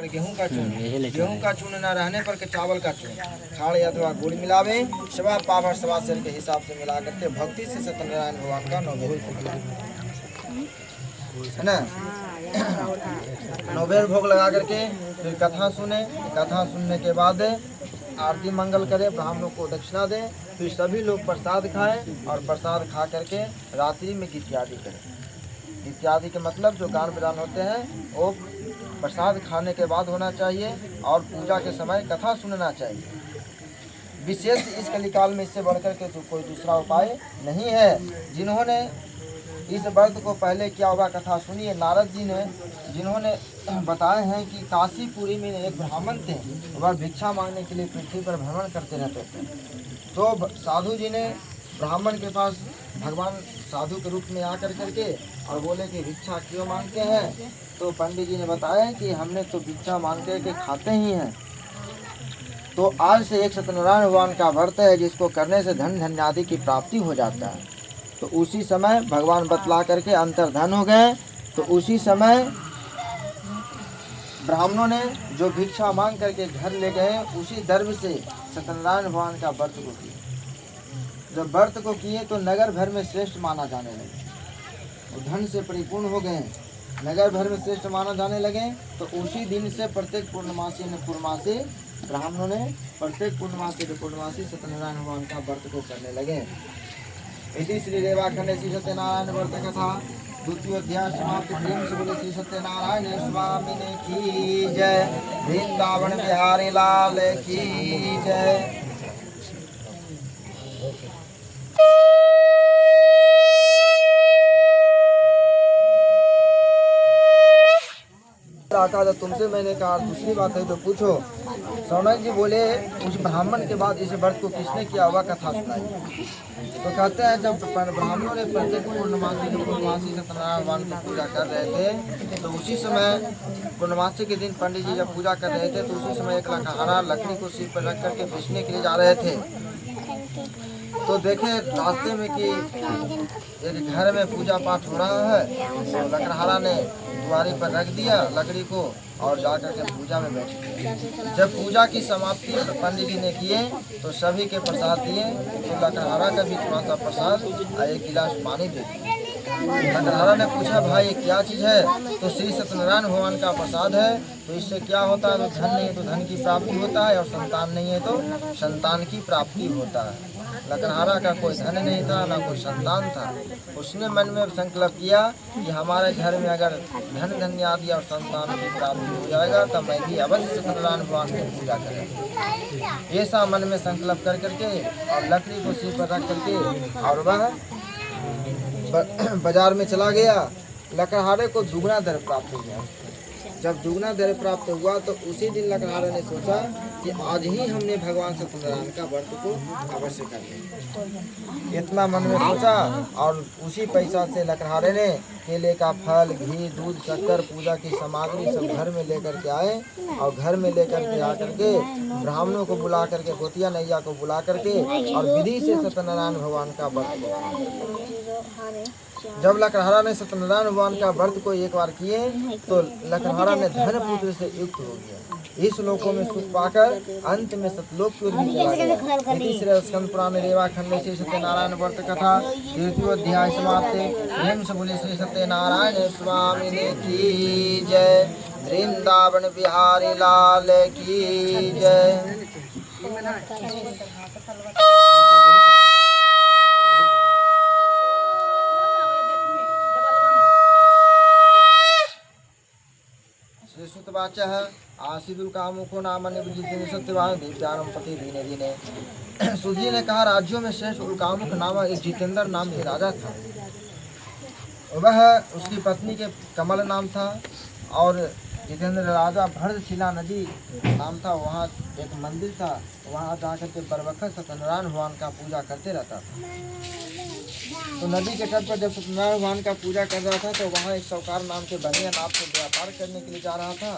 गेहूं का चूर्ण, गेहूं का चूर्ण न रहने पर के चावल का चूर्ण, खाड़ अथवा गुड़ मिलावे, सवा पाव सवा सेर के हिसाब से मिला करके भक्ति से सत्यनारायण भगवान का नौवेद्य है ना, नौवेद्य भोग लगा करके फिर कथा सुने। कथा सुनने के बाद आरती मंगल करे, ब्राह्मणों को दक्षिणा दे, फिर सभी लोग प्रसाद खाएं और प्रसाद खा करके रात्रि में गीत्यादि करें। गीत्यादि के मतलब जो गान बजान होते हैं वो प्रसाद खाने के बाद होना चाहिए और पूजा के समय कथा सुनना चाहिए। विशेष इस कलिकाल में इससे बढ़कर के तो कोई दूसरा उपाय नहीं है। जिन्होंने इस व्रत को पहले किया होगा कथा सुनिए। नारद जी ने जिन्होंने बताए हैं कि काशीपुरी में एक ब्राह्मण थे, वह भिक्षा मांगने के लिए पृथ्वी पर भ्रमण करते रहते थे। तो साधु जी ने ब्राह्मण के पास भगवान साधु के रूप में आकर करके और बोले कि भिक्षा क्यों मांगते हैं। तो पंडित जी ने बताया कि हमने तो भिक्षा मांग करके खाते ही हैं। तो आज से एक सत्यनारायण भगवान का व्रत है जिसको करने से धन धन्यादि की प्राप्ति हो जाता है। तो उसी समय भगवान बतला करके अंतर्धन हो गए। तो उसी समय ब्राह्मणों ने जो भिक्षा मांग करके घर ले गए उसी द्रव्य से सत्यनारायण भगवान का व्रत को किए। जब व्रत को किए तो नगर भर में श्रेष्ठ माना जाने लगे, वो धन से परिपूर्ण हो गए, नगर भर में श्रेष्ठ माना जाने लगे। तो उसी दिन से प्रत्येक पूर्णमासी ब्राह्मणों ने प्रत्येक पूर्णमासी सत्यनारायण भगवान का व्रत को करने लगे। इति श्री रेवाखंडे श्री सत्यनारायण व्रत कथा द्वितीय अध्याय समाप्त। प्रेम से बोले श्री सत्यनारायण स्वामी ने की जय, वृंदावन बिहारी लाल की जय। आता तो तुमसे मैंने कहा दूसरी बात है तो पूछो। सौनक जी बोले उस ब्राह्मण के बाद इस व्रत को किसने किया हुआ कथा सुनाई। तो कहते हैं जब ब्राह्मणों ने प्रत्येक पूर्णमासी सत्यनारायण भगवान की पूजा कर रहे थे तो उसी समय पूर्णमासी के दिन पंडित जी जब पूजा कर रहे थे तो उसी समय एक लकड़हारा लकड़ी को सिर पर रख करके बेचने के लिए जा रहे थे। तो देखे रास्ते में कि एक घर में पूजा पाठ हो रहा है। तो लकड़हारा ने द्वारी पर रख दिया लकड़ी को और जाकर के पूजा में बैठ गए। जब पूजा की समाप्ति पंडित जी ने किए तो सभी के प्रसाद दिए। तो लकड़हारा का भी थोड़ा सा प्रसाद और एक गिलास पानी दे दिया। लकड़हारा ने पूछा भाई ये क्या चीज़ है। तो श्री सत्यनारायण भगवान का प्रसाद है। तो इससे क्या होता है, तो धन नहीं है तो धन की प्राप्ति होता है और संतान नहीं है तो संतान की प्राप्ति होता है। लकड़हारा का कोई धन नहीं था ना कोई संतान था। उसने मन में संकल्प किया कि हमारे घर में अगर धन धन्यादि और संतान की प्राप्ति हो जाएगा तो मैं भी अवश्य सत्यनारायण भगवान की पूजा करेंगे। ऐसा मन में संकल्प कर करके और लकड़ी को सिर पर रख करके और वह बाजार में चला गया। लकड़हारे को दुगना दर प्राप्त हो गया। जब दुगना दर प्राप्त हुआ तो उसी दिन लकड़हारे ने सोचा कि आज ही हमने भगवान सत्यनारायण का व्रत को अवश्य कर लें। इतना मन में सोचा और उसी पैसा से लकड़हारे ने केले का फल, घी, दूध, शक्कर, पूजा की सामग्री सब घर में लेकर के आए और घर में लेकर के आकर के ब्राह्मणों को बुला करके, गोतिया नैया को बुला करके और विधि से सत्यनारायण भगवान का व्रत को। जब लकड़हारा ने सत्यनारायण भगवान का व्रत को एक बार किए तो लकड़हारा ने धन पुत्र से युक्त हो गया। इस लोकों में सुख पाकर अंत में सतलोक की ओर भी चला गया। तीसरे स्कंद पुराण रेवाखंड श्री सत्यनारायण व्रत कथा द्वितीय अध्याय समाप्त। प्रेम से बोले श्री सत्यनारायण स्वामी ने की जय, वृंदावन बिहारी लाल की जय। सुतवाच आशीदुल कामुको नाम निवजितेन सत्यवान दिव्यानम पति दीने दीने। सुधी ने कहा राज्यों में श्रेष्ठ उल्कामुख नाम एक जितेंद्र नाम के राजा था। वह उसकी पत्नी के कमल नाम था और जितेंद्र राजा भरतशिला नदी नाम था। वहाँ एक मंदिर था, वहाँ जाकर के बरबखत सत्यनारायण भगवान का पूजा करते रहता था। तो नदी के तट पर जब सत्यनारायण भगवान का पूजा कर रहा था तो वहाँ एक साहूकार नाम के बनिया नाथ से व्यापार करने के लिए जा रहा था।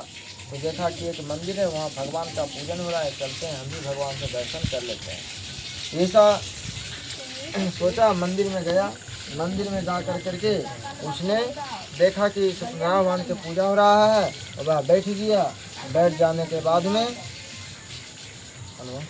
तो देखा कि एक मंदिर है, वहाँ भगवान का पूजन हो रहा है, चलते हैं हम भी भगवान से दर्शन कर लेते हैं। ऐसा सोचा, मंदिर में गया। मंदिर में जा कर करके उसने देखा कि सत्यनारायण भगवान की पूजा हो रहा है और वह बैठ गया बैठ जाने के बाद में हेलो